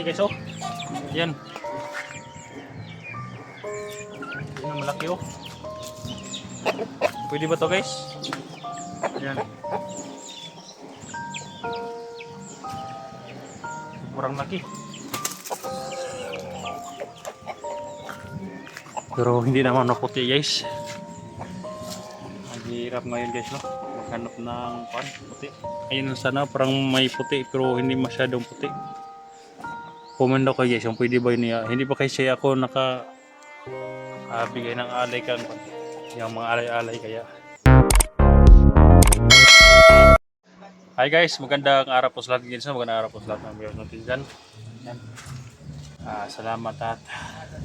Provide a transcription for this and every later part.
malaki guys oh. Yan. Yan malaki oh. Pwede ba to guys? Yan. Kurang laki. Pero hindi naman maputi guys. Ang hirap ngayon guys no. Maghanap ng puti. Ayun sana parang may puti pero hindi masyadong puti. Comment daw kayo guys kung pwede ba yun niya. Hindi pa kasi ako bigay ng alay kan. Yung mga alay-alay kaya. Hi guys, magandang araw po sa lahat guys. Magandang araw po sa lahat ng viewers natin dyan. Yan. Salamat at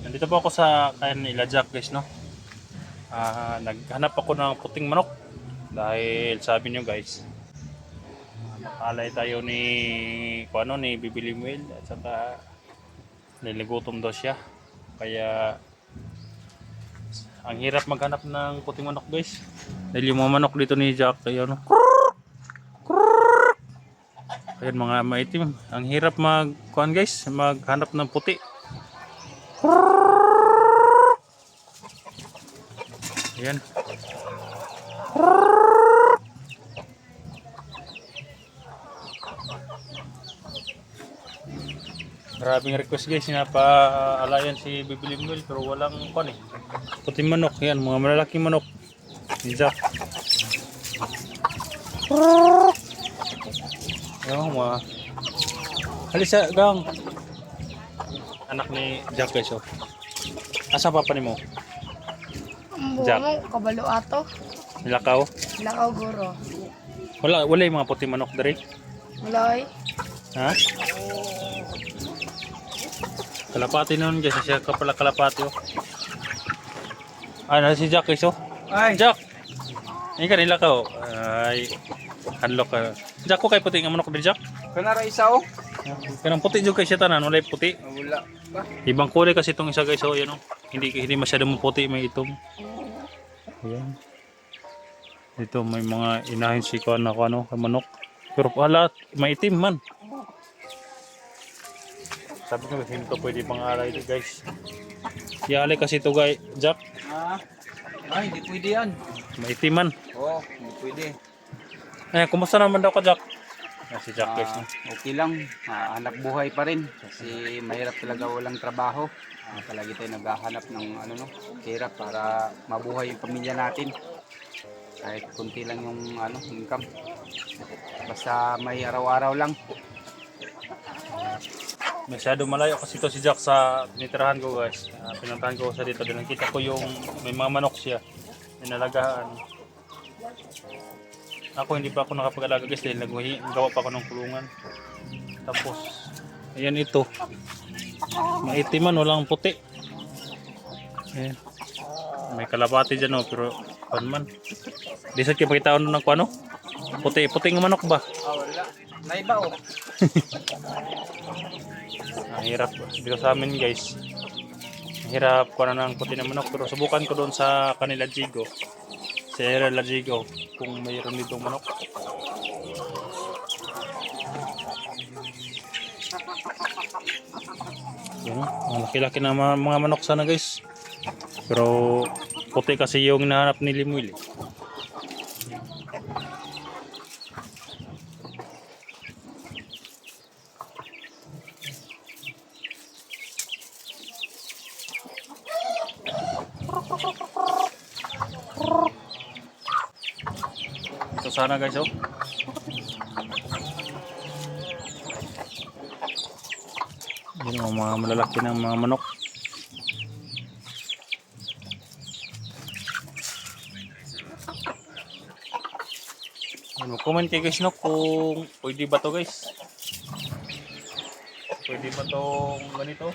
nandito po ako sa kaya nila Jack guys no. Naghanap ako ng puting manok dahil sabi nyo guys alay tayo ni Bibili Will at saka niligutom daw siya kaya ang hirap maghanap ng puting manok guys dahil yung mga manok dito ni Jack ayan mga maitim ang hirap maghanap ng puti. Ayan. Maraming request guys na paalayan si Bibili Will pero walang puting manok. Yan, mga malalaking manok ni Jack. Ayan, mga halisa gang anak ni Jack guys oh. Asa papa ni mo? Jack. Kabalo ato. Nilakaw? Nilakaw guro. Wala yung mga puting manok dari? Wala Ha? Kalapati nun guys, siya pala kalapati oh. Si Jack guys oh. Ay. Jack! Hindi ka nilakaw. Ay, handlock ka. Jack ko kay puti nga manok dari Jack? Kanara isa oh. Kanang puti juga kay siya tanan, wala yung puti. Wala pa. Ibang kulay kasi itong isa guys oh, yan oh. Hindi masyadong puti, may itom. Ayan. Dito may mga inahin si manok. Pero pala, maitim man. Sabi ko, hindi to pwede pang alay ito guys. Ialay kasi ito guys, Jack. Ay, hindi pwede yan. Maitim man. Oo, hindi pwede. Kumusta naman daw ka Jack? Si Jack guys. Okay lang, hanap buhay pa rin. Kasi mahirap talaga walang trabaho. Palagi tayo naghahanap ng hirap para mabuhay yung pamilya natin. Kahit kunti lang yung income. Basta may araw-araw lang. Masyado malayo kasi ito si Jack sa tinitirahan ko guys. Pinuntahan ko sa dito. Dahil nakita ko yung may mga manok siya. May nalagaan. Ako hindi pa ako nakapag-alaga guys dahil gawa pa ako ng kulungan. Tapos, ayan ito. Maitiman, walang puti. Ayan. May kalapati dyan pero man. Di sa kayo makita ng puting manok ba? Wala. Naiba oh. Ang hirap dito sa amin guys. Ang hirap ko ng puti ng manok pero subukan ko doon sa kanila Jigo. Sa area la Jigo kung mayroon ditong manok. Yan, ang laki-laki na mga manok sana guys. Pero puti kasi yung hinahanap ni Limuel. Ito sana guys oh. Yan ang mga malalaki ng mga manok. Comment kayo guys no kung pwede ba to guys. Pwede ba tong ganito?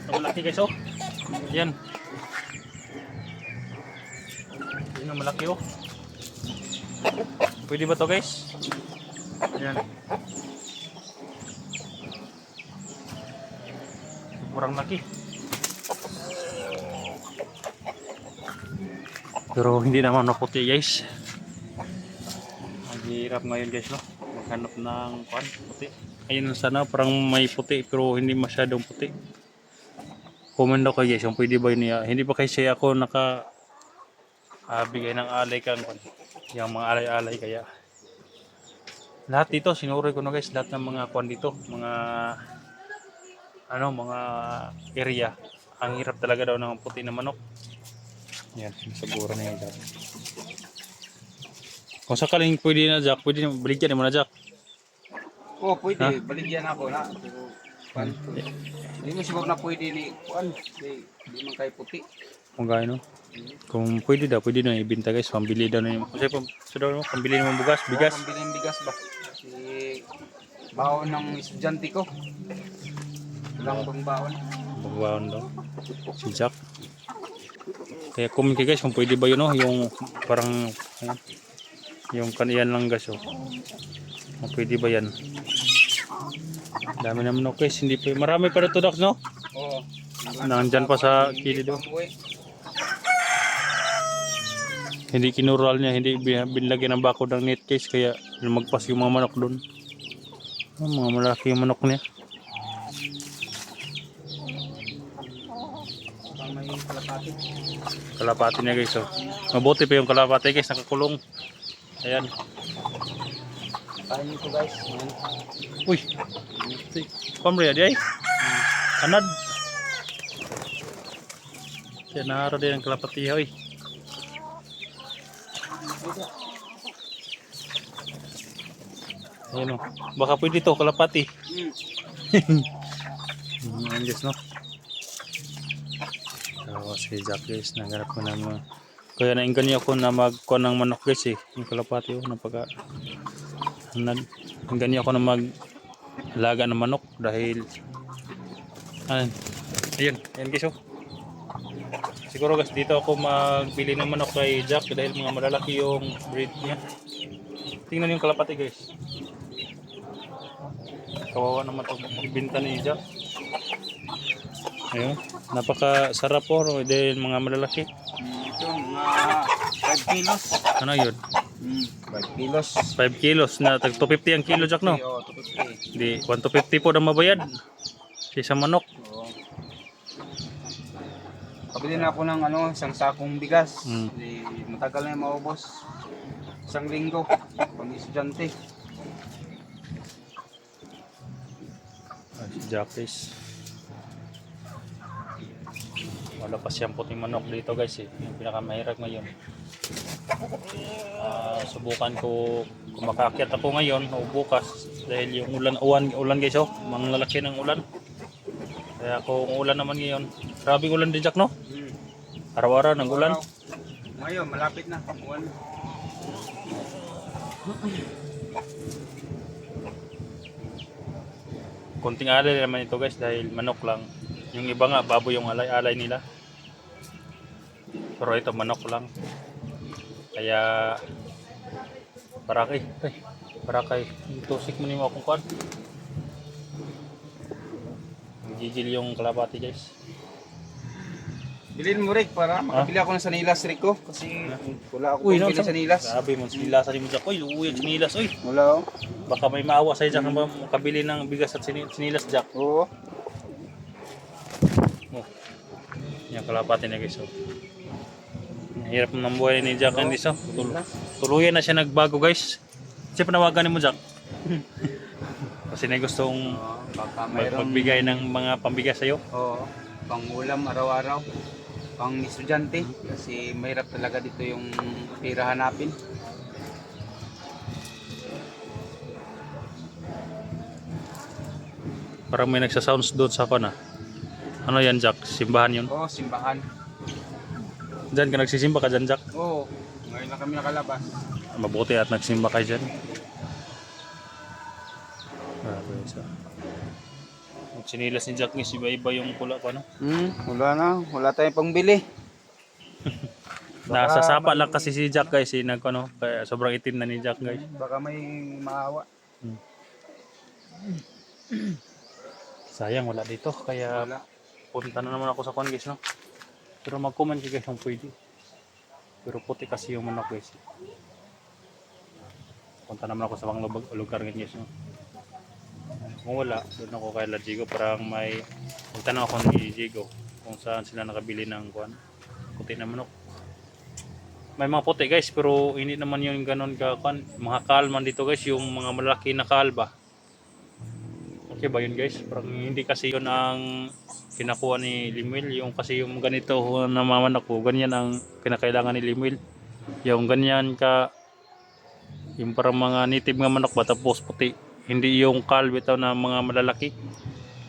Ito malaki guys oh. Yan. Yan ang malaki oh. Pwede ba to guys? Yan. Kurang laki. Pero hindi naman maputi guys. Ang hirap ngayon guys no. naghanap ng kwan, puti. Ayun sana, parang may puti pero hindi masyadong puti. Comment daw kayo guys, kung pwede ba yun niya. Hindi pa kasi ako bigay ng alay kang kwan. Yung mga alay-alay kaya. Lahat dito, sinuroy ko na guys, lahat ng mga kwan dito, mga mga area. Ang hirap talaga daw ng puti na manok. Yan, siguro na yan Jack. Kung sakaling pwede na Jack, pwede na, baligyan mo na Jack. Oh, pwede. Ha? Baligyan ako na. Pero, pan, hindi mo siguro na pwede ni kuan. Hindi man kayo puti. Kung gano'n. Kung pwede daw, pwede na ibenta guys. Pambili daw na yung, kasi pambili naman bugas, bigas. Oo, pambili ng bigas ba? Kasi baon ng estudyante ko. Ilang bang baon? Bagwaon daw. Si Jack. Kaya comment kayo guys kung pwede ba yun yung parang yung kaniyan lang guys Kung pwede ba yan. Dami naman guys, hindi pa. Marami pa dito Dax no? Oo. Nandyan pa sa kilid Hindi kinural niya, hindi binlagyan ng bako ng net case kaya lumagpas yung mga manok doon. Mga malaki yung manok niya. May kalapati. Kalapati niya guys Mabuti pa yung kalapati guys, nakakulong. Ayan. Kain nito guys. Yan. Uy. Pamriya di ay. Anad. Kaya nahara din ang kalapati hoy. Ayan Baka pwede to kalapati. Ayan guys no. Si Jack guys, naghanap ko ng mga kaya nainggan niya ako na magkuha ng manok guys yung kalapati napaka nainggan niya ako na mag-alaga ng manok dahil ayun guys siguro guys dito ako magbili ng manok kay Jack dahil mga malalaki yung breed niya. Tingnan yung kalapati guys, kawawa naman itong ibinta ni Jack. Ayun, napakasarap po dahil mga malalaki. Ito, mga 5 kilos. Ano yun? 5 kilos. 5 kilos na tag 250 ang kilo Jack no? Oo, 250. Di 150 po na mabayad sa isang manok. Oo. Pabili na ako ng isang sakong bigas. Di, matagal na yung maubos. Isang linggo. Pang estudyante. Si Jack guys. Wala pa siyang puting manok dito guys yung pinakamahirap ngayon. Subukan ko kung makaakyat ako ngayon o bukas dahil yung ulan guys mga lalaki ng ulan. Kaya kung ulan naman ngayon, grabe ulan din Jack no? Araw-araw ng ulan. Ngayon, malapit na. Uwan. Konting alay naman ito guys dahil manok lang. Yung iba nga baboy yung alay-alay nila. Pero ito manok lang. Kaya parakay. Tusik mo nimo akong kwan. Gigil yung kalapati guys. Bilhin mo Rick para makabili ako ng sanilas Rick ko. Kasi wala akong pambili sa sanilas. Sabi mo sinilasan mo Jack. Uy, luuyag sinilas. Uy. Wala Baka may maawa sa'yo Jack na makabili ng bigas at sinilas Jack. Oo. Yung kalapati na guys. Hirap ng buhay ni Jack hindi tuluyan na siya nagbago guys. Kasi panawagan mo Jack. Kasi na gustong Baka mayroong magbigay ng mga pambigas sa'yo. Oo. Pang ulam araw-araw. Pang estudyante. Kasi mahirap talaga dito yung pira hanapin. Parang may nagsasounds doon sa kana. Ano yan Jack? Simbahan yun? Oo, simbahan. Diyan ka nagsisimba ka dyan Jack? Oo. Ngayon na kami nakalabas. Mabuti at nagsimba ka dyan. Sinilas ni Jack is iba-iba yung pula pa no? Wala na. Wala tayong pangbili. Nasa sapa lang kasi si Jack guys kaya sobrang itim na ni Jack guys. Baka may maawa. Sayang wala dito kaya Wala. punta na naman ako sa guys no. Pero mag-comment kayo guys kung pwede. Pero puti kasi yung manok guys. Punta naman ako sa mga lugar ngayon guys, no? Kung wala, doon ako kay La Jigo. Parang may magtanong ako ni Jigo kung saan sila nakabili ng kuan, puti na manok. May mga puti guys, pero hindi naman yung ganun ka kuan. Mga kalman dito guys, yung mga malaki na kalba. Okay ba yun guys? Parang hindi kasi yun ang kinakuha ni Limuel. Yung kasi yung ganito na mamanak ko, ganyan ang kinakailangan ni Limuel. Yung ganyan ka, yung parang mga native nga manok ba, tapos puti. Hindi yung kalb ito na mga malalaki.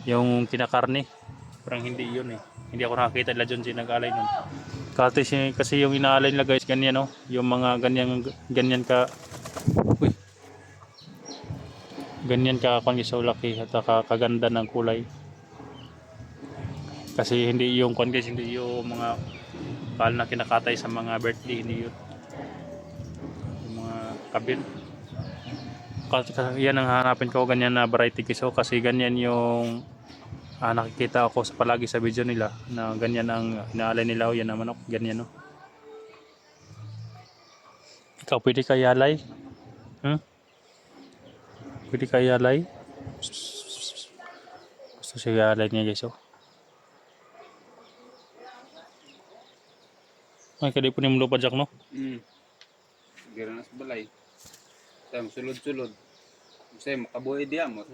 Yung kinakarne. Parang hindi yun eh. Hindi ako nakakita nila dyan nag-alay nun. Kasi yung inaalay nila guys, ganyan no. Yung mga ganyan ka. Uy. Ganyan ka kung isa laki at kaganda ng kulay. Kasi hindi yung kung guys, hindi yung mga kal na kinakatay sa mga birthday, hindi yun. Yung mga kabin. Kasi yan ang hanapin ko, ganyan na variety kiso kasi ganyan yung nakikita ako sa palagi sa video nila na ganyan ang inaalay nila o yan ang manok, ganyan no. Ikaw pwede ka yalay? Pwede ka yalay? Gusto siya yalay niya guys oh. Ay kadi po ni mo pa jak no? Gira na sa balay. Sa sulod-sulod. Kasi makabuhi diya mo.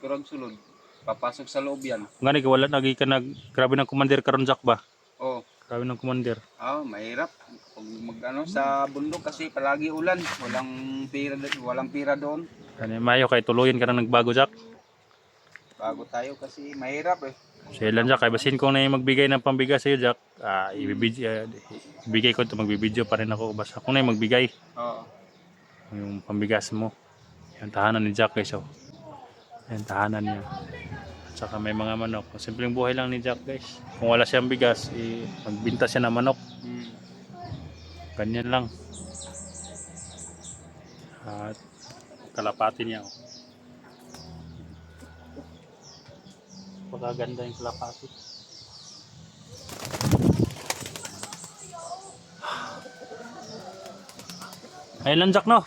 Kurang sulod. Papasok sa loob yan. Ngani ka wala nagi ka grabe ng commander karon jak ba? Oh. Grabe ng commander. Mahirap. Pag sa bundok kasi palagi ulan. Walang pira doon. Ano mayo kay tuluyan ka nang nagbago jak. Bago tayo kasi mahirap eh. Sailan jak kay basin ko na yung magbigay ng pambigas sa iyo jak. Ibigay ko to magbibideo pa rin ako basta ako na yung magbigay. Oo. Yung pambigas mo. Yung tahanan ni Jack guys oh. Yung tahanan niya. At saka may mga manok. Simpleng buhay lang ni Jack guys. Kung wala siyang bigas, magbinta siya ng manok. Ganyan lang. At kalapati niya oh. Pagkaganda yung kalapati. Ayun lang Jack no?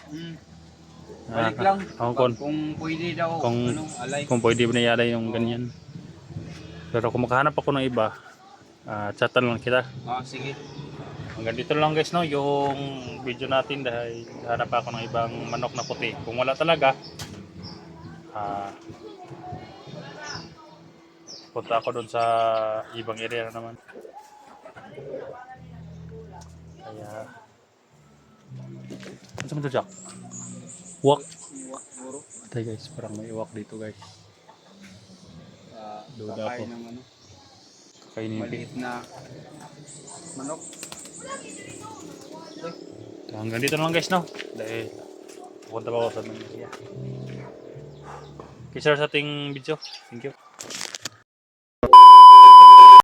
Balik lang. Kung Pwede daw. Alay. kung pwede ba niyala yung ganyan. Pero kung makahanap ako ng iba, chatan lang kita. Sige. Hanggang dito lang guys no, yung video natin dahil hanap ako ng ibang manok na puti. Kung wala talaga, punta ako doon sa ibang area na naman. Kaya, ano sa mga Jack? Walk. Tay guys, parang may iwak dito guys. Duda ako. Kainin Maliit na manok. Hanggang dito na lang guys no. Dahil pupunta pa ako sa mga area. Okay sir sa ating video. Thank you.